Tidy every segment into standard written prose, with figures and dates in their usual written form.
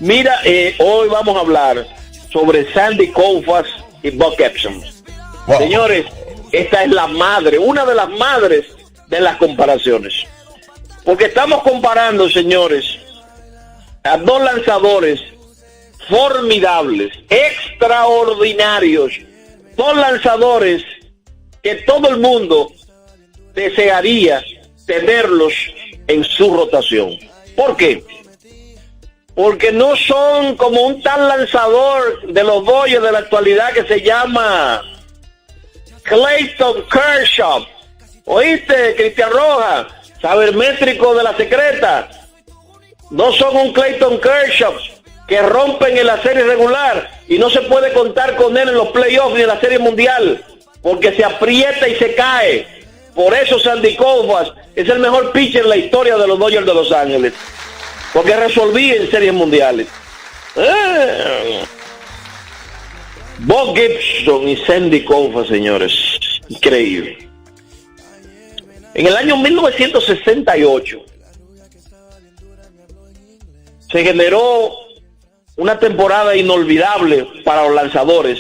Mira, hoy vamos a hablar sobre Sandy Koufax y Buck Epson. Wow. Señores, esta es la madre, una de las madres de las comparaciones. Porque estamos comparando, señores, a dos lanzadores formidables, extraordinarios, dos lanzadores que todo el mundo desearía tenerlos en su rotación. ¿Por qué? Porque no son como un tal lanzador de los Dodgers de la actualidad que se llama Clayton Kershaw. ¿Oíste, Cristian Rojas? Sabermétrico de la secreta. No son un Clayton Kershaw que rompen en la serie regular y no se puede contar con él en los playoffs ni en la serie mundial, porque se aprieta y se cae. Por eso Sandy Koufax es el mejor pitcher en la historia de los Dodgers de Los Ángeles, porque resolví en series mundiales. Bob Gibson y Sandy Koufax, señores, increíble. En el año 1968 se generó una temporada inolvidable para los lanzadores.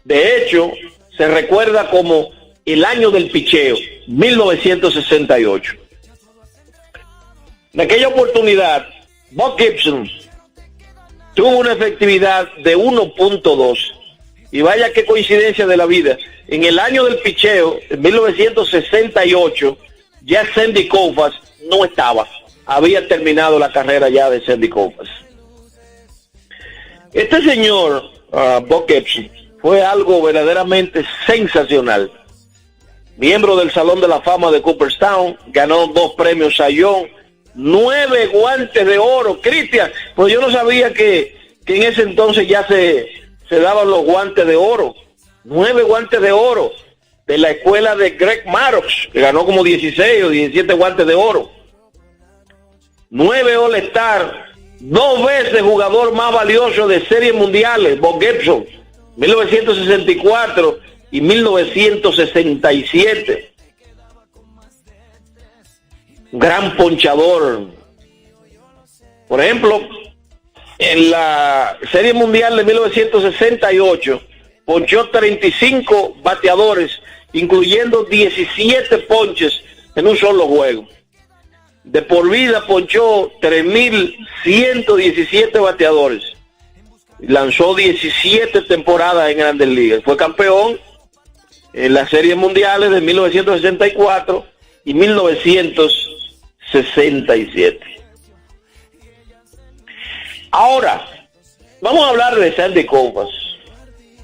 De hecho, se recuerda como el año del picheo, 1968. En aquella oportunidad, Bob Gibson tuvo una efectividad de 1.2. Y vaya qué coincidencia de la vida. En el año del picheo, en 1968, ya Sandy Koufax no estaba. Había terminado la carrera ya de Sandy Koufax. Este señor, Bob Gibson, fue algo verdaderamente sensacional. Miembro del Salón de la Fama de Cooperstown, ganó 2 premios Cy Young, 9 guantes de oro. Cristian, pues yo no sabía que en ese entonces ya se daban los guantes de oro. 9 guantes de oro de la escuela de Greg Maddux, que ganó como 16 o 17 guantes de oro. 9 All-Star, 2 veces jugador más valioso de series mundiales, Bob Gibson, 1964 y 1967. Gran ponchador. Por ejemplo, en la Serie Mundial de 1968, ponchó 35 bateadores, incluyendo 17 ponches en un solo juego. De por vida ponchó 3.117 bateadores. Lanzó 17 temporadas en Grandes Ligas. Fue campeón en las Series Mundiales de 1964 y 1967. Ahora, vamos a hablar de Sandy Koufax,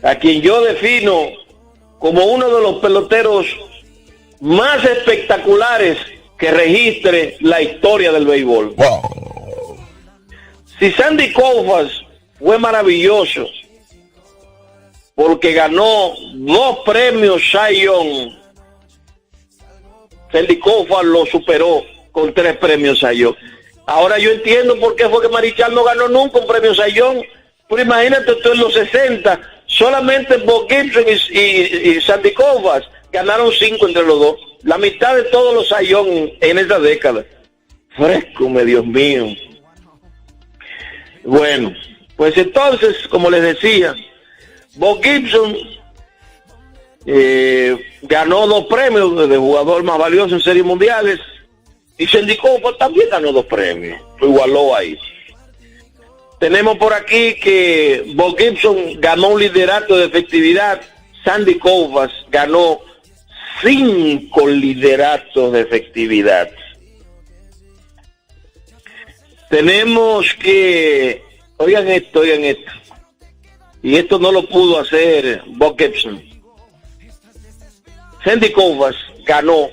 a quien yo defino como uno de los peloteros más espectaculares que registre la historia del béisbol. Wow. Si Sandy Koufax fue maravilloso porque ganó 2 premios Cy Young, Sandy Koufax lo superó con 3 premios Cy Young. Ahora yo entiendo por qué fue que Marichal no ganó nunca un premio Cy Young. Pero imagínate tú, en los 60, solamente Bob Gibson y Sandy Koufax ganaron 5 entre los dos. La mitad de todos los Cy Young en esa década. Fresco, Dios mío. Bueno, pues entonces, como les decía, Bob Gibson ganó 2 premios de jugador más valioso en series mundiales. Y Sandy Koufax también ganó 2 premios. Lo igualó ahí. Tenemos por aquí que Bob Gibson ganó un liderato de efectividad. Sandy Koufax ganó 5 lideratos de efectividad. Tenemos que, oigan esto. Y esto no lo pudo hacer Bob Gibson. Sandy Koufax ganó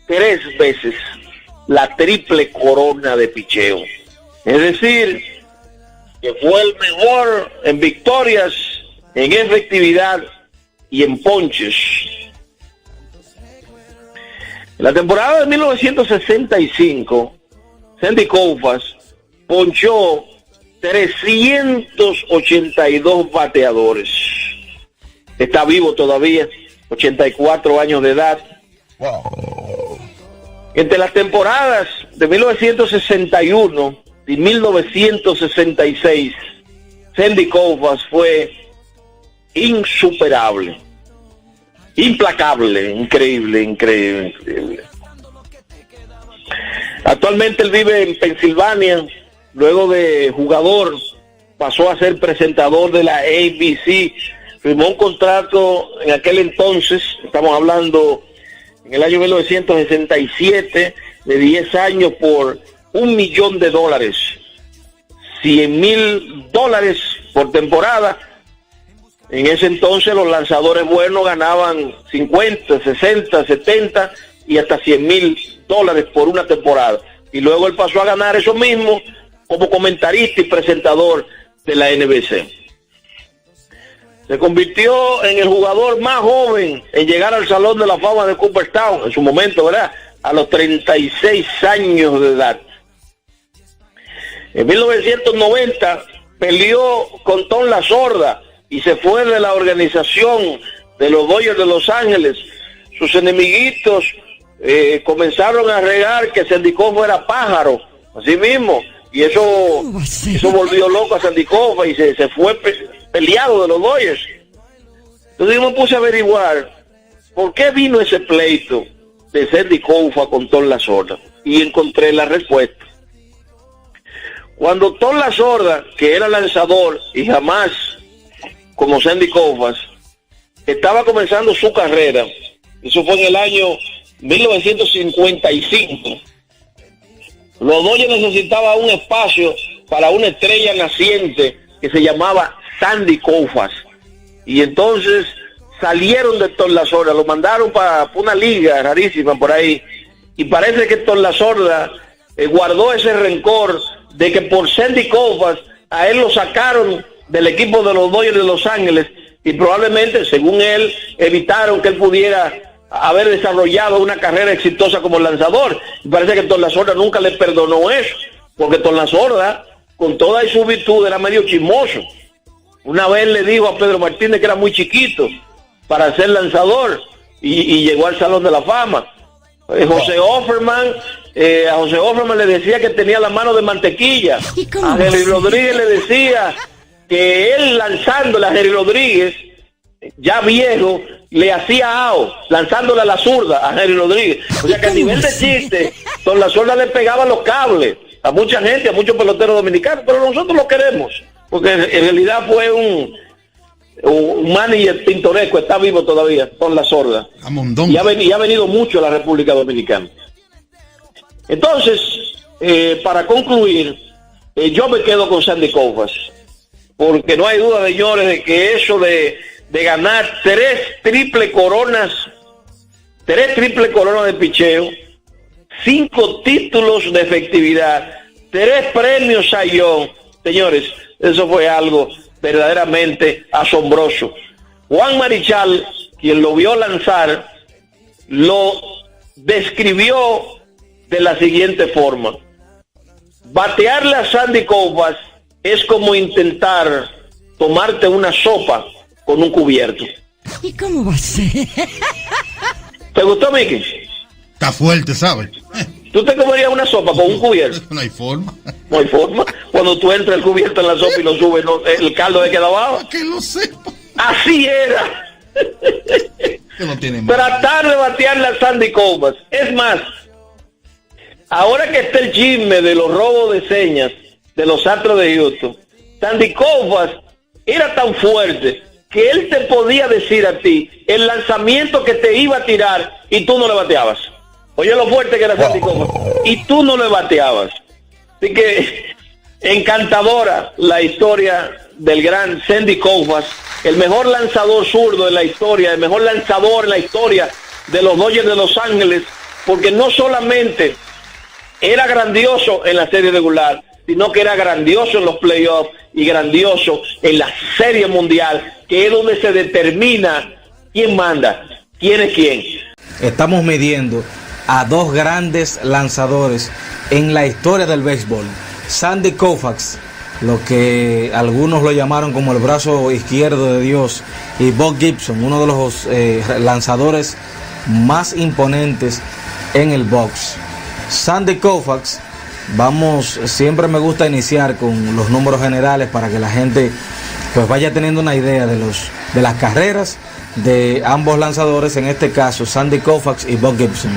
3 veces la triple corona de picheo. Es decir, que fue el mejor en victorias, en efectividad y en ponches. En la temporada de 1965, Sandy Koufax ponchó 382 bateadores. Está vivo todavía, 84 años de edad. Wow. Entre las temporadas de 1961 de 1966, Sandy Koufax fue insuperable, implacable, increíble. Actualmente él vive en Pensilvania. Luego de jugador pasó a ser presentador de la ABC. Firmó un contrato en aquel entonces, estamos hablando en el año 1967, de 10 años por $1 millón, $100,000 por temporada. En ese entonces los lanzadores buenos ganaban 50, 60, 70 y hasta $100,000 por una temporada. Y luego él pasó a ganar eso mismo como comentarista y presentador de la NBC. Se convirtió en el jugador más joven en llegar al Salón de la Fama de Cooperstown, en su momento, ¿verdad? A los 36 años de edad. En 1990 peleó con Tom Lasorda y se fue de la organización de los Dodgers de Los Ángeles. Sus enemiguitos comenzaron a regar que Sandy Koufax era pájaro, así mismo, y eso volvió loco a Sandy Koufax y se fue peleado de los Dodgers. Entonces yo me puse a averiguar por qué vino ese pleito de Sandy Koufax con Tom Lasorda y encontré la respuesta. Cuando Tom Lasorda, que era lanzador y jamás como Sandy Koufax, estaba comenzando su carrera, eso fue en el año 1955, los Dodgers necesitaban un espacio para una estrella naciente que se llamaba Sandy Koufax, y entonces salieron de Tom Lasorda, lo mandaron para una liga rarísima por ahí, y parece que Tom Lasorda guardó ese rencor de que por Sandy Koufax a él lo sacaron del equipo de los Dodgers de Los Ángeles, y probablemente, según él, evitaron que él pudiera haber desarrollado una carrera exitosa como lanzador. Y parece que Tom Lasorda nunca le perdonó eso, porque Tom Lasorda, con toda su virtud, era medio chismoso. Una vez le dijo a Pedro Martínez que era muy chiquito para ser lanzador, y llegó al Salón de la Fama. José Offerman, a José Offerman le decía que tenía la mano de mantequilla. A Jerry Rodríguez le decía que él lanzándole a Jerry Rodríguez, ya viejo, le hacía out, lanzándole a la zurda a Jerry Rodríguez. O sea que a nivel de chiste, Tom Lasorda le pegaba los cables a mucha gente, a muchos peloteros dominicanos, pero nosotros lo queremos, porque en realidad fue un manager pintoresco, está vivo todavía, Tom Lasorda. Y ha venido mucho a la República Dominicana. Entonces, para concluir, yo me quedo con Sandy Koufax, porque no hay duda, señores, de que eso de ganar 3 triple coronas de picheo, 5 títulos de efectividad, 3 premios Cy Young, señores, eso fue algo verdaderamente asombroso. Juan Marichal, quien lo vio lanzar, lo describió de la siguiente forma: batearle a Sandy Koufax es como intentar tomarte una sopa con un cubierto. ¿Y cómo va a ser? ¿Te gustó, Mickey? Está fuerte, ¿sabes? ¿Tú te comerías una sopa con un cubierto? No hay forma. No hay forma. Cuando tú entras el cubierto en la sopa y lo subes, el caldo se queda abajo. Que lo sepa. Así era. Que no tiene más. Tratar de batearle a Sandy Koufax. Es más, ahora que está el chisme de los robos de señas de los Astros de Houston, Sandy Koufax era tan fuerte que él te podía decir a ti el lanzamiento que te iba a tirar y tú no le bateabas. Oye lo fuerte que era Sandy Koufax, y tú no le bateabas. Así que encantadora la historia del gran Sandy Koufax, el mejor lanzador zurdo de la historia, el mejor lanzador en la historia de los Dodgers de Los Ángeles, porque no solamente era grandioso en la serie regular, sino que era grandioso en los playoffs y grandioso en la serie mundial, que es donde se determina quién manda, quién es quién. Estamos midiendo a 2 grandes lanzadores en la historia del béisbol. Sandy Koufax, lo que algunos lo llamaron como el brazo izquierdo de Dios, y Bob Gibson, uno de los lanzadores más imponentes en el box. Sandy Koufax siempre me gusta iniciar con los números generales para que la gente pues vaya teniendo una idea de las carreras de ambos lanzadores, en este caso Sandy Koufax y Bob Gibson.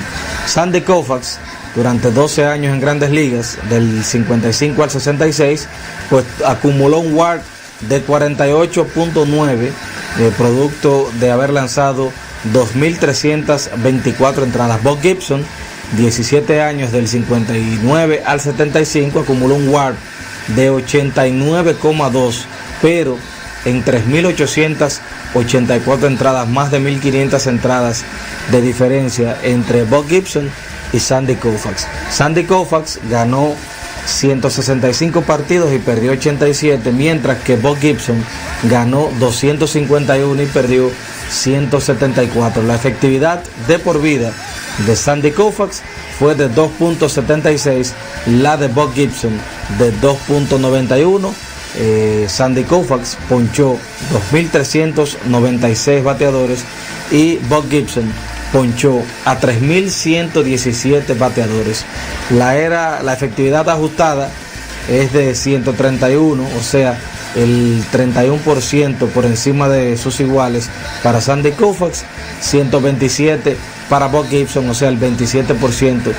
Sandy Koufax, durante 12 años en Grandes Ligas, del 55 al 66, pues acumuló un WAR de 48.9, producto de haber lanzado 2.324 entradas. Bob Gibson, 17 años, del 59 al 75, acumuló un WAR de 89.2, pero en 3.884 entradas, más de 1.500 entradas de diferencia entre Bob Gibson y Sandy Koufax. Sandy Koufax ganó 165 partidos y perdió 87, mientras que Bob Gibson ganó 251 y perdió 174. La efectividad de por vida de Sandy Koufax fue de 2.76, la de Bob Gibson de 2.91. Sandy Koufax ponchó 2.396 bateadores y Bob Gibson ponchó a 3.117 bateadores. La efectividad ajustada es de 131, o sea, el 31% por encima de sus iguales para Sandy Koufax, 127 para Bob Gibson, o sea, el 27%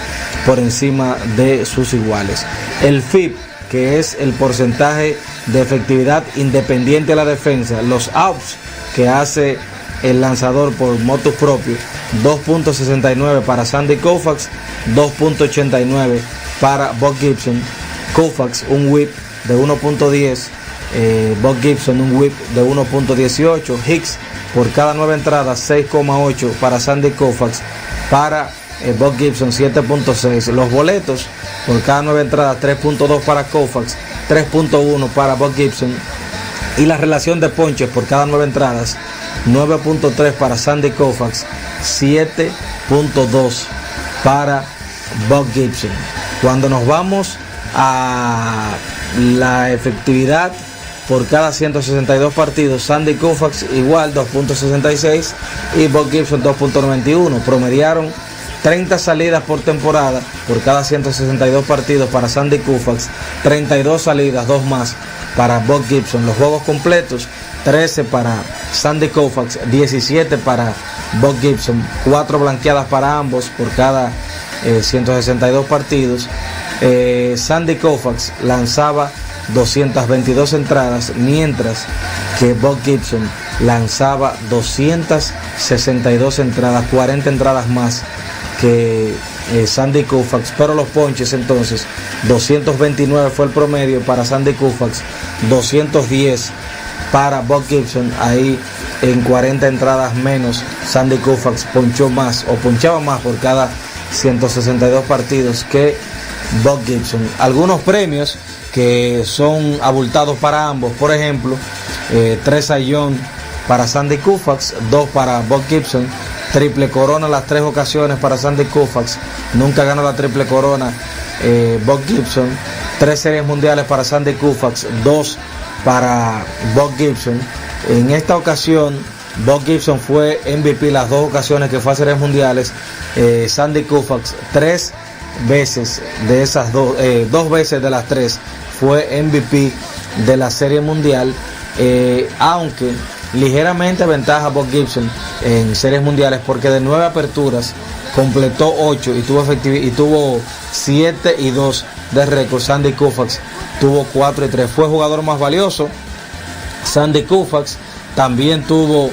por encima de sus iguales. El FIP, que es el porcentaje de efectividad independiente de la defensa, los outs que hace el lanzador por motus propio, 2.69 para Sandy Koufax, 2.89 para Bob Gibson. Koufax un whip de 1.10, Bob Gibson un whip de 1.18, Hicks por cada 9 entradas 6.8 para Sandy Koufax, para Bob Gibson 7.6. Los boletos por cada 9 entradas 3.2 para Koufax, 3.1 para Bob Gibson, y la relación de ponches por cada 9 entradas 9.3 para Sandy Koufax, 7.2 para Bob Gibson. Cuando nos vamos a la efectividad por cada 162 partidos, Sandy Koufax igual 2.66 y Bob Gibson 2.91. Promediaron 30 salidas por temporada por cada 162 partidos para Sandy Koufax, 32 salidas, 2 más para Bob Gibson. Los juegos completos, 13 para Sandy Koufax, 17 para Bob Gibson, 4 blanqueadas para ambos por cada 162 partidos. Sandy Koufax lanzaba 222 entradas, mientras que Bob Gibson lanzaba 262 entradas, 40 entradas más que Sandy Koufax, pero los ponches entonces 229 fue el promedio para Sandy Koufax, 210 para Bob Gibson. Ahí en 40 entradas menos, Sandy Koufax ponchaba más por cada 162 partidos que Bob Gibson. Algunos premios que son abultados para ambos, por ejemplo, 3 Cy Young para Sandy Koufax, 2 para Bob Gibson, triple corona las 3 ocasiones para Sandy Koufax, nunca ganó la triple corona Bob Gibson, 3 series mundiales para Sandy Koufax, 2 para Bob Gibson. En esta ocasión Bob Gibson fue MVP las 2 ocasiones que fue a series mundiales, Sandy Koufax 3 veces de esas 2 veces de las 3 fue MVP de la serie mundial, aunque ligeramente ventaja Bob Gibson en series mundiales, porque de 9 aperturas completó 8 y tuvo 7 y 2 de récord. Sandy Koufax tuvo 4 y 3, fue jugador más valioso. Sandy Koufax también tuvo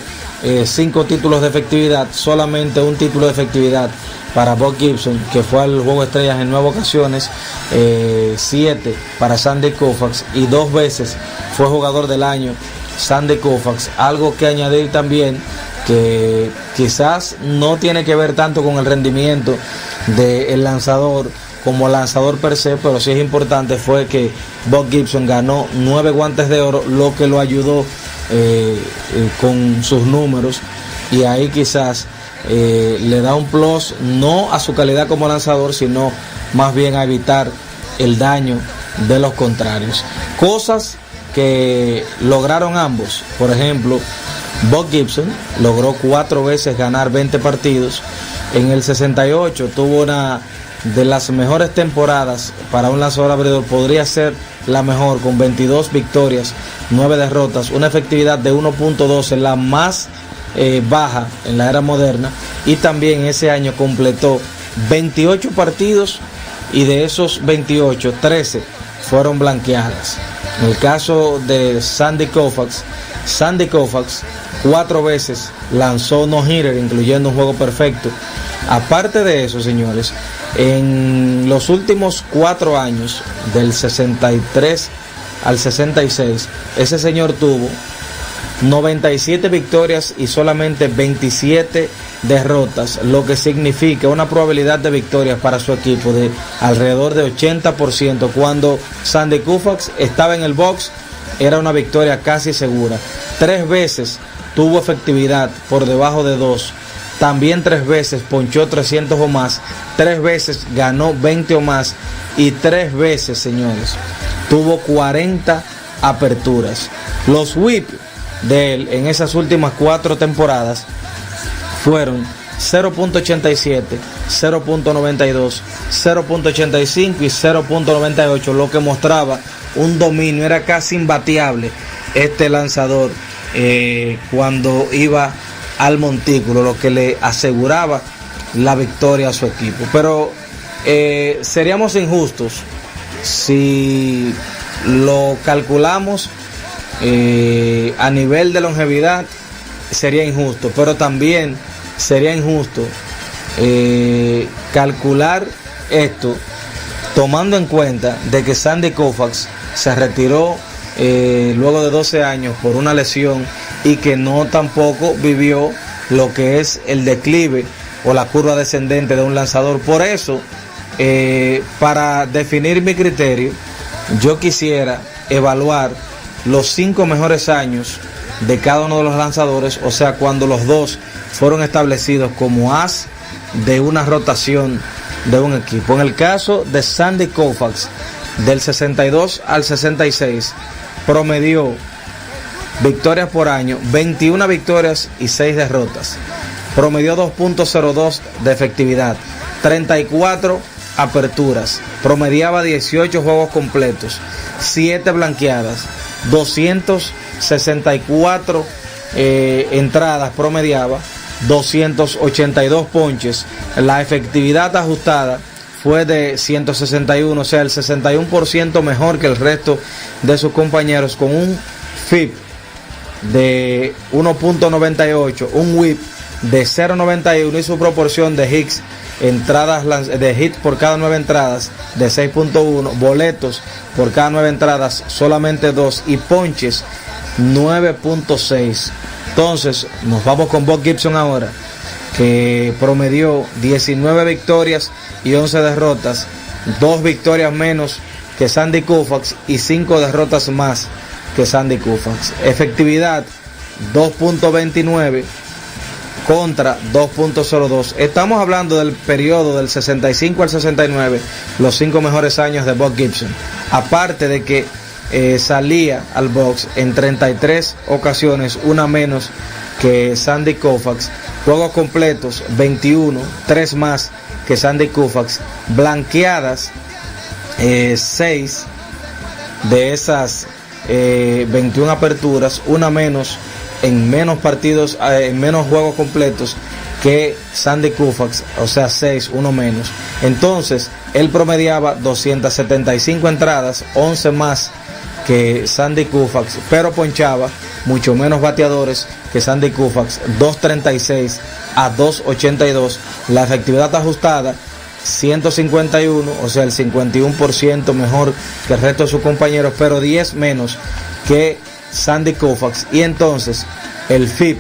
5 títulos de efectividad, solamente un título de efectividad para Bob Gibson, que fue al Juego de Estrellas en 9 ocasiones, 7 para Sandy Koufax, y 2 veces fue jugador del año Sandy Koufax. Algo que añadir también, que quizás no tiene que ver tanto con el rendimiento del lanzador como lanzador per se, pero sí es importante, fue que Bob Gibson ganó 9 guantes de oro, lo que lo ayudó con sus números, y ahí quizás le da un plus no a su calidad como lanzador, sino más bien a evitar el daño de los contrarios. Cosas que lograron ambos, por ejemplo, Bob Gibson logró 4 veces ganar 20 partidos. En el 68 tuvo una de las mejores temporadas para un lanzador abridor, podría ser la mejor, con 22 victorias, 9 derrotas, una efectividad de 1.12, la más baja en la era moderna, y también ese año completó 28 partidos y de esos 28, 13 fueron blanqueadas. En el caso de Sandy Koufax, 4 veces lanzó no-hitter, incluyendo un juego perfecto. Aparte de eso, señores, en los últimos 4 años, del 63 al 66, ese señor tuvo 97 victorias y solamente 27 derrotas, lo que significa una probabilidad de victorias para su equipo de alrededor de 80%. Cuando Sandy Koufax estaba en el box, era una victoria casi segura. 3 veces tuvo efectividad por debajo de 2. También 3 veces ponchó 300 o más. 3 veces ganó 20 o más. Y 3 veces, señores, tuvo 40 aperturas. Los whip de él en esas últimas 4 temporadas fueron 0.87, 0.92, 0.85 y 0.98, lo que mostraba un dominio. Era casi imbateable este lanzador cuando iba al montículo, lo que le aseguraba la victoria a su equipo. Pero seríamos injustos si lo calculamos a nivel de longevidad. Sería injusto, pero también sería injusto calcular esto tomando en cuenta de que Sandy Koufax se retiró luego de 12 años por una lesión y que no tampoco vivió lo que es el declive o la curva descendente de un lanzador. Por eso, para definir mi criterio, yo quisiera evaluar los 5 mejores años de cada uno de los lanzadores, o sea, cuando los dos fueron establecidos como as de una rotación de un equipo. En el caso de Sandy Koufax, del 62 al 66, promedió victorias por año, 21 victorias y 6 derrotas. Promedió 2.02 de efectividad, 34 aperturas, promediaba 18 juegos completos, 7 blanqueadas, 264 entradas promediaba, 282 ponches. La efectividad ajustada fue de 161, o sea, el 61% mejor que el resto de sus compañeros, con un FIP de 1.98, un WHIP de 0.91 y su proporción de hits, de hits por cada 9 entradas de 6.1, boletos por cada 9 entradas solamente 2 y ponches 9.6. Entonces nos vamos con Bob Gibson ahora, que promedió 19 victorias y 11 derrotas, 2 victorias menos que Sandy Koufax y 5 derrotas más que Sandy Koufax. Efectividad 2.29 contra 2.02. Estamos hablando del periodo del 65 al 69, los 5 mejores años de Bob Gibson. Aparte de que salía al box en 33 ocasiones, una menos que Sandy Koufax. Juegos completos 21, 3 más que Sandy Koufax. Blanqueadas 6 de esas 21 aperturas, una menos en menos partidos, en menos juegos completos que Sandy Koufax, o sea 6, uno menos. Entonces él promediaba 275 entradas, 11 más que Sandy Koufax, pero ponchaba mucho menos bateadores que Sandy Koufax, 236 a 282. La efectividad ajustada 151, o sea el 51% mejor que el resto de sus compañeros, pero 10 menos que Sandy Koufax. Y entonces el FIP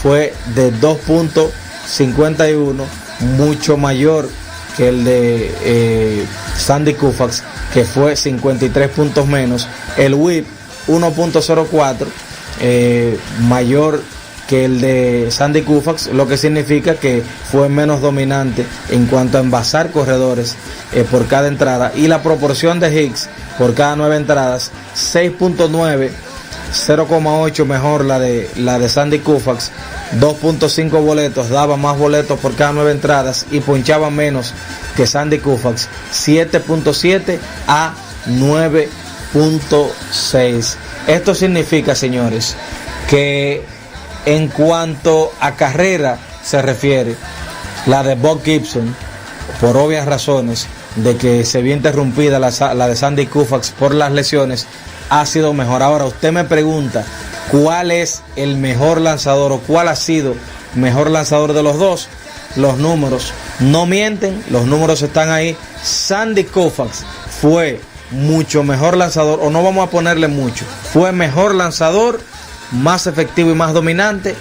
fue de 2.51, mucho mayor que el de Sandy Koufax, que fue 53 puntos menos. El WHIP 1.04, mayor que el de Sandy Koufax, lo que significa que fue menos dominante en cuanto a envasar corredores por cada entrada. Y la proporción de hits por cada 9 entradas, 6.9 0,8 mejor la de Sandy Koufax, 2.5 boletos, daba más boletos por cada 9 entradas y ponchaba menos que Sandy Koufax, 7.7 a 9.6. Esto significa, señores, que en cuanto a carrera se refiere, la de Bob Gibson, por obvias razones de que se vio interrumpida la de Sandy Koufax por las lesiones, ha sido mejor. Ahora usted me pregunta cuál es el mejor lanzador o cuál ha sido mejor lanzador de los dos. Los números no mienten, los números están ahí. Sandy Koufax fue mucho mejor lanzador, o no vamos a ponerle mucho, fue mejor lanzador, más efectivo y más dominante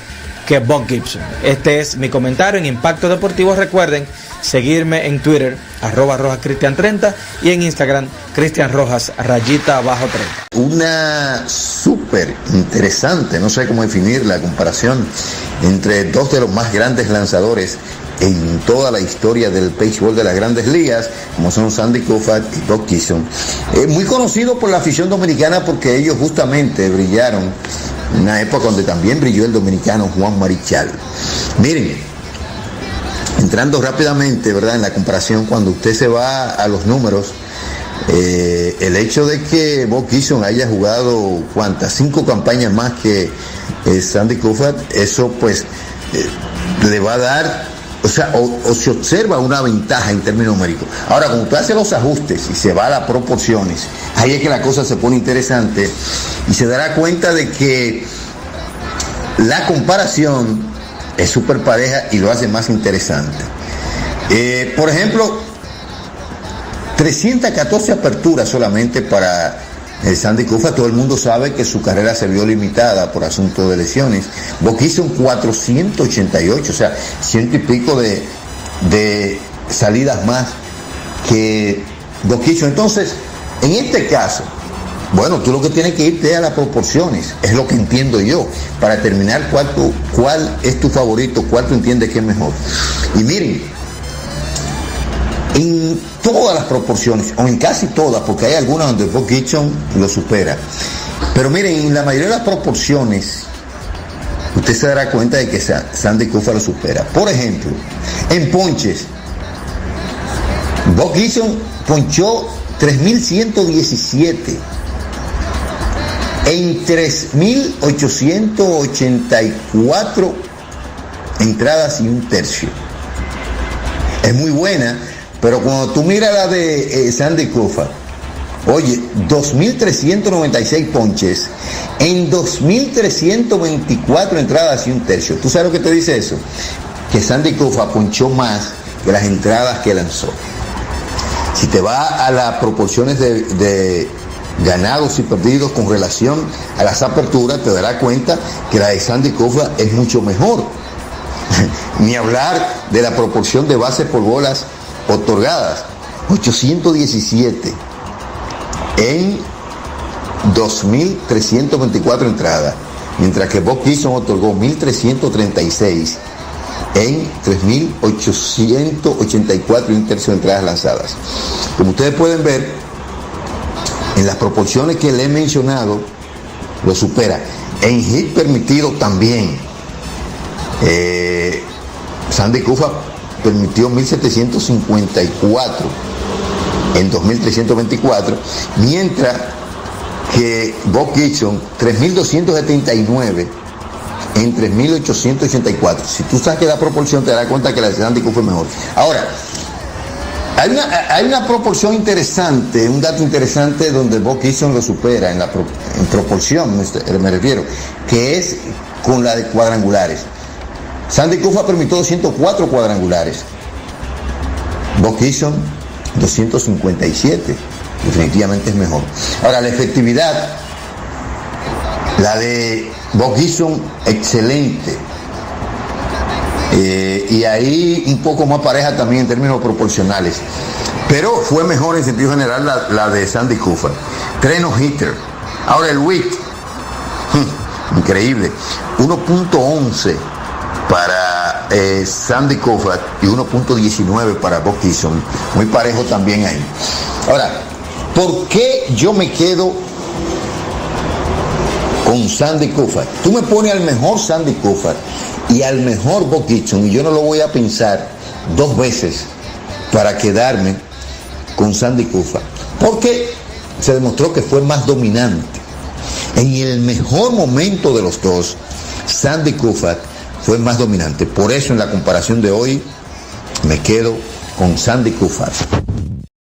que Bob Gibson. Este es mi comentario en Impacto Deportivo. Recuerden seguirme en Twitter, @RojasCristian30, y en Instagram, CristianRojas_30. Una súper interesante, no sé cómo definir la comparación entre dos de los más grandes lanzadores en toda la historia del béisbol de las Grandes Ligas, como son Sandy Koufax y Bob Gibson. Muy conocido por la afición dominicana porque ellos justamente brillaron en una época donde también brilló el dominicano Juan Marichal. Miren, entrando rápidamente, ¿verdad?, en la comparación, cuando usted se va a los números, el hecho de que Bob Gibson haya jugado, ¿cuántas? 5 campañas más que Sandy Koufax, eso pues le va a dar, o se observa una ventaja en términos numéricos. Ahora, cuando usted hace los ajustes y se va a las proporciones, ahí es que la cosa se pone interesante y se dará cuenta de que la comparación es súper pareja y lo hace más interesante. Por ejemplo, 314 aperturas solamente para Sandy Koufax. Todo el mundo sabe que su carrera se vio limitada por asunto de lesiones. Bob Gibson 488, o sea, 100 y pico de salidas más que Bob Gibson. Entonces, en este caso, bueno, tú lo que tienes que irte a las proporciones, es lo que entiendo yo, para determinar cuál es tu favorito, cuál tú entiendes que es mejor. Y miren, en todas las proporciones, o en casi todas, porque hay algunas donde Bob Gibson lo supera, pero miren, en la mayoría de las proporciones, usted se dará cuenta de que Sandy Koufax lo supera. Por ejemplo, en ponches, Bob Gibson ponchó 3.117 en 3.884 entradas y un tercio. Es muy buena, pero cuando tú miras la de Sandy Koufax, oye, 2.396 ponches en 2.324 entradas y un tercio. ¿Tú sabes lo que te dice eso? Que Sandy Koufax ponchó más que las entradas que lanzó. Si te vas a las proporciones de ganados y perdidos con relación a las aperturas, te darás cuenta que la de Sandy Koufax es mucho mejor. Ni hablar de la proporción de bases por bolas otorgadas, 817 en 2.324 entradas, mientras que Bob Gibson otorgó 1.336 en 3.884 y un tercio de entradas lanzadas. Como ustedes pueden ver, en las proporciones que le he mencionado, lo supera. En hit permitido también. Sandy Koufax permitió 1.754 en 2.324, mientras que Bob Gibson 3.279 en 3.884. Si tú saques la proporción, te darás cuenta que la de Sandy Koufax fue mejor. Ahora, hay una proporción interesante, un dato interesante donde Bob Gibson lo supera en proporción, me refiero, que es con la de cuadrangulares. Sandy Koufax permitió 204 cuadrangulares, Bob Gibson 257, definitivamente es mejor. Ahora, la efectividad, la de Bob Gibson, excelente, y ahí un poco más pareja también en términos proporcionales, pero fue mejor en sentido general la de Sandy Koufax. 3 no-hitter. Ahora el WHIP, increíble, 1.11 para Sandy Koufax y 1.19 para Bob Gibson, muy parejo también ahí. Ahora, ¿por qué yo me quedo con con Sandy Koufax. Tú me pones al mejor Sandy Koufax y al mejor Bob Gibson y yo no lo voy a pensar dos veces para quedarme con Sandy Koufax, porque se demostró que fue más dominante. En el mejor momento de los dos, Sandy Koufax fue más dominante. Por eso en la comparación de hoy me quedo con Sandy Koufax.